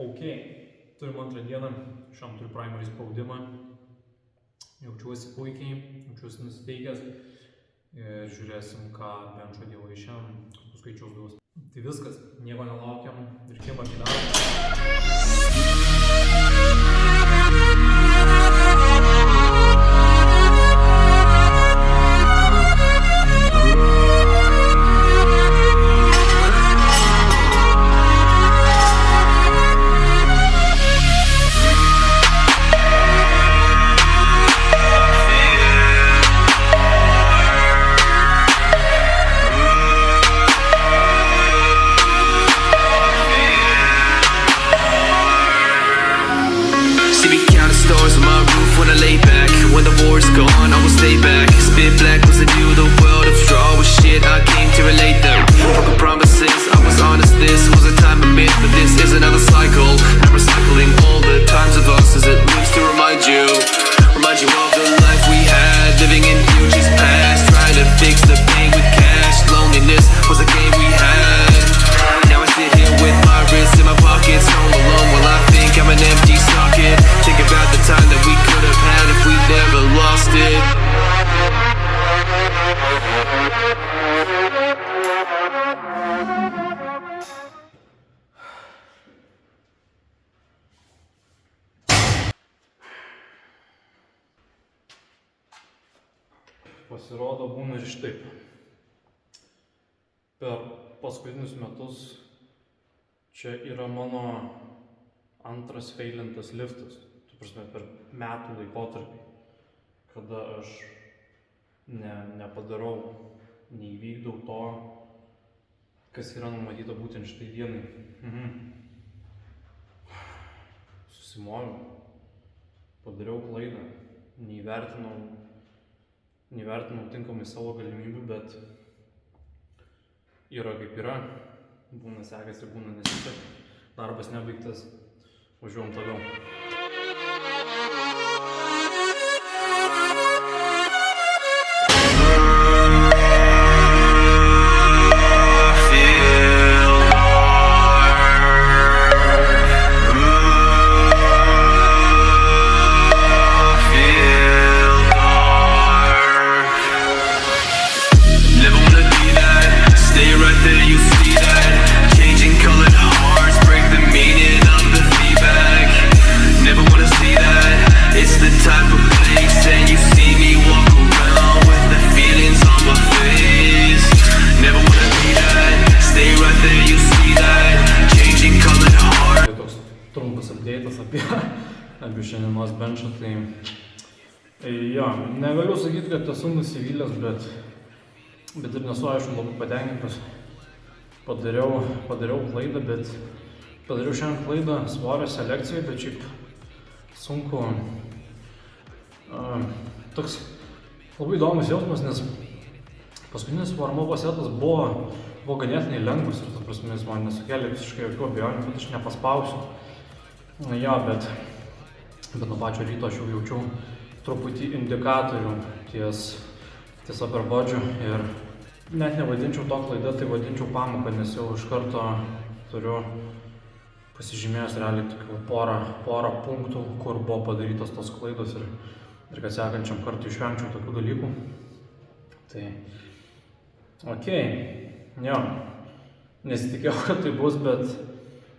Ok, turim antrą dieną, šiam turiu primary spaudimą, jaučiuosi puikiai, jaučiuosi nusiteikęs ir žiūrėsim, ką benčo dievai šiandien, kokius skaičius duos. Tai viskas, nieko nelaukiam ir kibam į darbą. When the war's gone, I will stay back. Spit black, was a new the world of straw with shit. I came to relate them. Broken promises, I was honest. This was a time of myth, but this is another cycle. I'm recycling all the times of us as it lives to remind you of the life we had, living in future's past, trying to fix the pain with cash. Loneliness was a game we had. Now I sit here with my wrists in my pockets, home alone while I think I'm an empty socket. Think about the time that we could have had if we never lost it. Pasirodo, būna ir štaip. Per paskutinius metus čia yra mano antras feilintas liftas. Tu prasme, per metų laikotarpį, kada aš nepadarau, neįvykdau to, kas yra numatyta būtent šitai dienai. Susimoviau, padariau klaidą, neįvertinau tinkamai savo galimybių, bet yra kaip yra, būna sekasi, būna nesiseka, darbas nebaigtas, važiuojam toliau. Apie šiandienos benčą, tai jo, negaliu sakyti, kad esu nusivylęs, bet ir nesu aišku labai patenkintas. Padariau klaidą, bet padariau šiandien klaidą svorio selekcijoje, bet šiaip sunku. Toks labai įdomus jausmas, nes paskutinis warm-up setas buvo ganėtinai lengvas ir ta prasme jis man nesukėlė visiškai jokių abejonių, kad aš nepaspausiu. Jo, bet nuo pačio ryto aš jau jaučiau truputį indikatorių ties upperbodžiu ir net nevadinčiau to klaida, tai vadinčiau pamoką, nes jau iš karto turiu pasižymėjęs realiai tokių porą punktų, kur buvo padarytos tos klaidos ir kad sekančiam kartui išvengčiau tokių dalykų. Tai okei, jo, nesitikėjau, kad tai bus,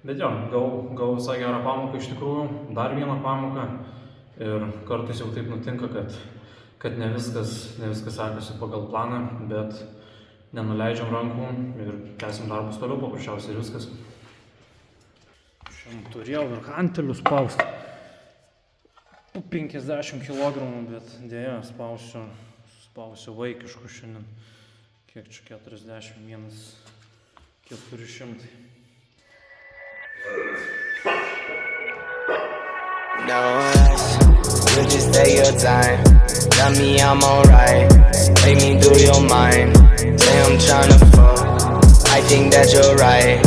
bet jo, gavau visai gerą pamoką iš tikrųjų, dar vieną pamoką ir kartais jau taip nutinka, kad ne viskas sekasi pagal planą, bet nenuleidžiam rankų ir tęsim darbus toliau, paprasčiausiai ir viskas. Šiandien turėjau ir hantelių spausti, 50 kg, bet dėja spausiu vaikiškų šiandien, kiek čia 41 400. No less, you just take your time. Tell me I'm alright, take me through your mind. Say I'm tryna fuck, I think that you're right.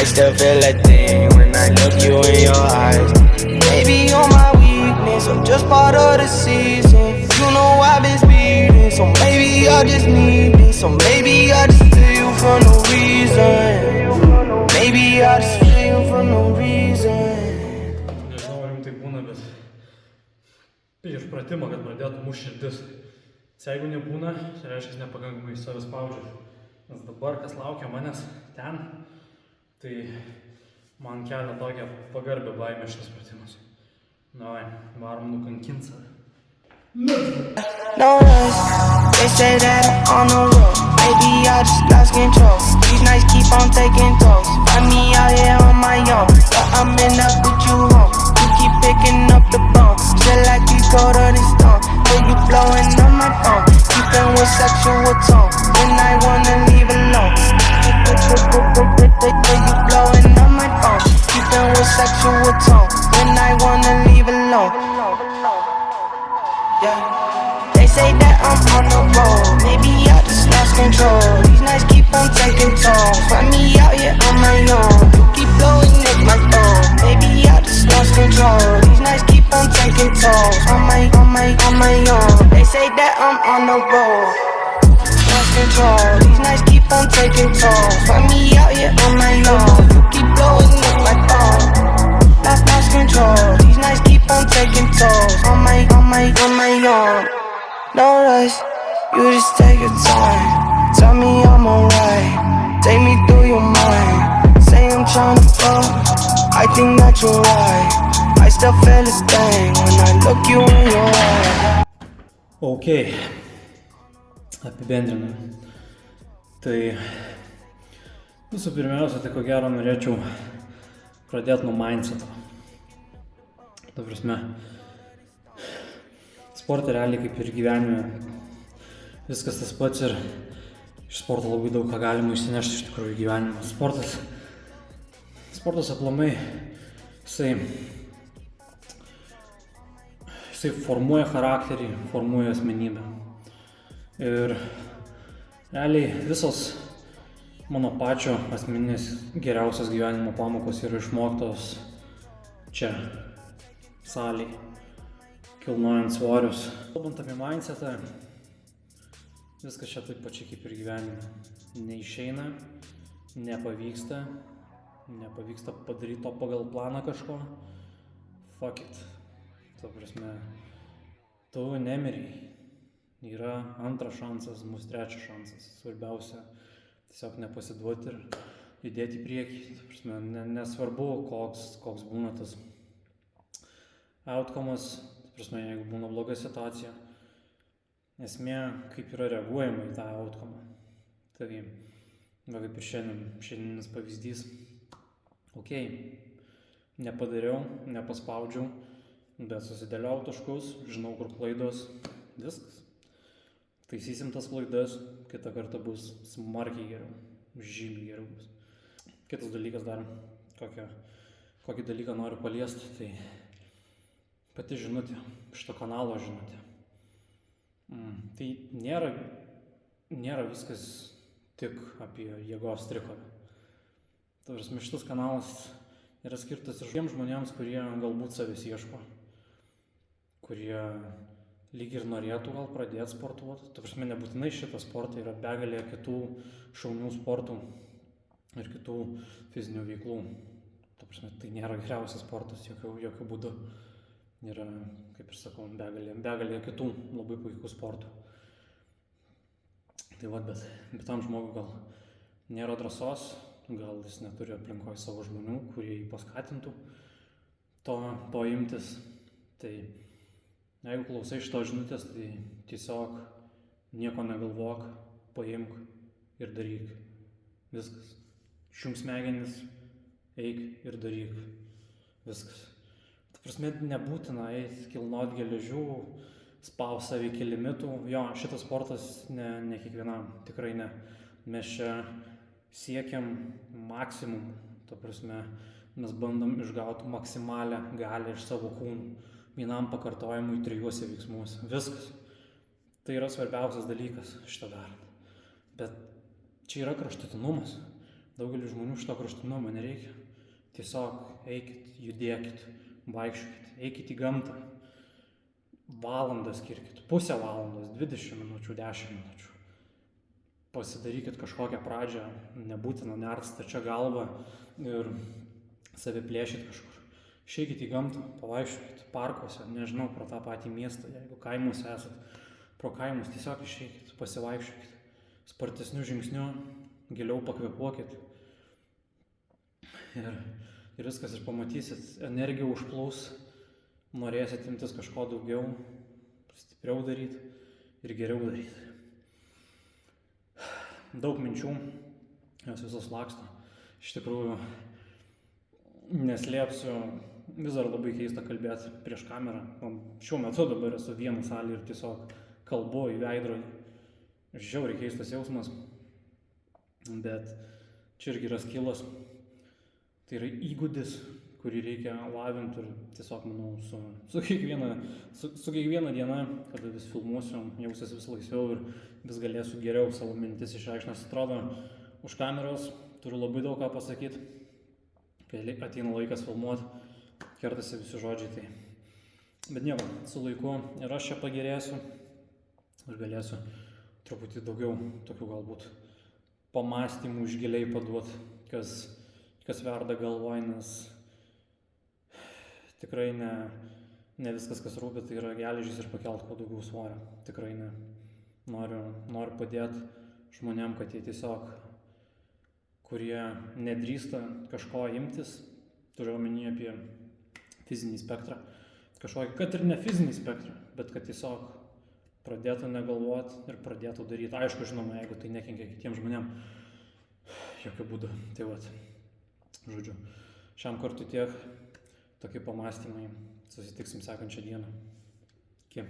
I still feel a thing when I look you in your eyes. Maybe you're my weakness or just part of the season. You know I've been speeding, so maybe I just need this. So maybe I just feel you for no reason. Maybe I just feel you for no reason. pratimą, kad pradėtų mūsų širdis. Jeigu nebūna, tai reiškia, nepakankamai save spaudžiu. Nes dabar, kas laukia manęs ten, tai man kelia tokią pagarbę baimę šitas pratimas. Davai, varom nukankint save. No rush, they say that I'm on the road. Maybe I just lost control. These nights keep on taking tolls. Find me out here on my own, but I'm in up with you home. You keep picking up the bone, feel like you colder than stone. When you blowing on my phone, keeping with sexual tone. When I wanna leave alone, when you blowing on my phone, keeping with sexual tone. When I wanna leave alone. Yeah. They say that I'm on the road, maybe I just lost control. These nights keep on taking tolls. Find me out here on my own. You keep blowing at my phone, maybe I just lost control. These nights keep on taking tolls. On my own. They say that I'm on the road, lost control. These nights keep on taking tolls. Find me out here on my own. You keep blowing at my phone. Lost control. These nights keep on taking tolls. On my own. No rush, you just take your time. Tell me I'm alright. Take me through your mind. Say I'm tryna fuck, I think that you're right. I still feel this thing when I look you in your eye. Ok, apibendrinam. Tai visų pirmiausia, tai ko gero norėčiau pradėti nuo mindseto. Ta prasme, sporte realiai kaip ir gyvenime viskas tas pats ir iš sporto labai daug ką galima išsinešti iš tikrųjų gyvenimą. Sportas aplamai, jisai formuoja charakterį, formuoja asmenybę. Ir realiai visos mano pačio asmeninės geriausios gyvenimo pamokos yra išmoktos čia, salėj, kilnojant svorius. Kalbant apie mindsetą, viskas čia taip pačiai kaip ir gyvenime. Neišeina, nepavyksta padaryti to pagal planą kažko. Fuck it. Ta prasme, tu nemirei. Yra antras šansas, mūsų trečias šansas. Svarbiausia tiesiog nepasiduoti ir judėti į priekį. Ta prasme, nesvarbu, koks būna tas outcome'as, ta prasme, jeigu būna bloga situacija. Esmė, kaip yra reaguojama į tą outcome'ą. Tai, kaip ir šiandienis pavyzdys. Ok, nepadariau, nepaspaudžiau, bet susidėliau taškus, žinau, kur klaidos, viskas. Taisysim tas klaidas, kitą kartą bus smarkiai geriau, žymiai geriau bus. Kitas dalykas dar, kokį dalyką noriu paliesti, tai pati žinutė, šito kanalo žinutė. Tai nėra viskas tik apie jėgos trikovę. Ta prasme, šitas kanalas yra skirtas ir tiems žmonėms, kurie galbūt savęs ieško, kurie lyg ir norėtų gal pradėti sportuoti. Ta prasme, nebūtinai šitą sportą, yra begalė kitų šaunių sportų ir kitų fizinių veiklų. Ta prasme, tai nėra geriausias sportas, jokių būdų. Yra, kaip ir sakau, begalė kitų labai puikių sportų. Tai va, bet tam žmogui gal nėra drąsos, gal jis neturi aplinkoje savo žmonių, kurie jį paskatintų to imtis. Tai jeigu klausai šito žinutės, tai tiesiog nieko negalvok, paimk ir daryk. Viskas. Išjunk smegenis, eik ir daryk. Viskas. Ta prasme, nebūtina eiti kilnot geležių, spaust save iki limitų. Jo, šitas sportas ne kiekvienam, tikrai ne. Mes čia siekiam maksimum. Ta prasme, mes bandom išgauti maksimalią galią iš savo kūnų. Vienam pakartojimui 3 veiksmus. Viskas. Tai yra svarbiausias dalykas šitą darant. Bet čia yra kraštutinumas. Daugelis žmonių šito kraštutinumo nereikia. Tiesiog eikit, judėkit, vaikščiokit, eikit į gamtą. Valandą skirkit, pusę valandos, 20 minučių, 10 minučių. Pasidarykit kažkokią pradžią, nebūtina nert stačia galva ir save plėšyt kažkur. Išeikit į gamtą, pavaikščiokit parkuose, nežinau, pro tą patį miestą, jeigu kaimuose esat, pro kaimus tiesiog išeikit, pasivaikščiokit, spartesniu žingsniu, giliau pakvėpuokit ir viskas, ir pamatysit, energija užplaus, norėsit imtis kažko daugiau, stipriau daryti ir geriau daryti. Daug minčių, jos visos laksto. Iš tikrųjų, neslėpsiu, vis dar labai keista kalbėti prieš kamerą. Šiuo metu dabar esu vienas salėje ir tiesiog kalbu į veidrodį. Žiauriai keistas jausmas, bet čia irgi yra skilas. Tai yra įgūdis, kurį reikia lavinti ir tiesiog, manau, su kiekviena diena, kada vis filmuosiu, jausiuos vis laisviau ir vis galėsiu geriau savo mintis išreikšti, nes atrodo, už kameros turiu labai daug ką pasakyti, kai ateina laikas filmuoti, kertasi visi žodžiai, tai. Bet nieko, su laiku ir aš čia pagerėsiu ir galėsiu truputį daugiau tokių galbūt pamastymų iš giliai paduoti, kas verda galvoj, nes tikrai ne viskas, kas rūpi, tai yra geležys ir pakelt kuo daugiau svorio. Tikrai ne. Noriu padėti žmonėm, kad jie tiesiog, kurie nedrįsta kažko imtis, turiu omeny apie fizinį spektrą, kažkokį, kad ir ne fizinį spektrą, bet kad tiesiog pradėtų negalvoti ir pradėtų daryti. Aišku, žinoma, jeigu tai nekenkia kitiems žmonėm, jokių būdų. Tai vat, žodžiu, šiam kartui tiek. Tokie pamastymai. Susitiksim sekančią dieną. Iki.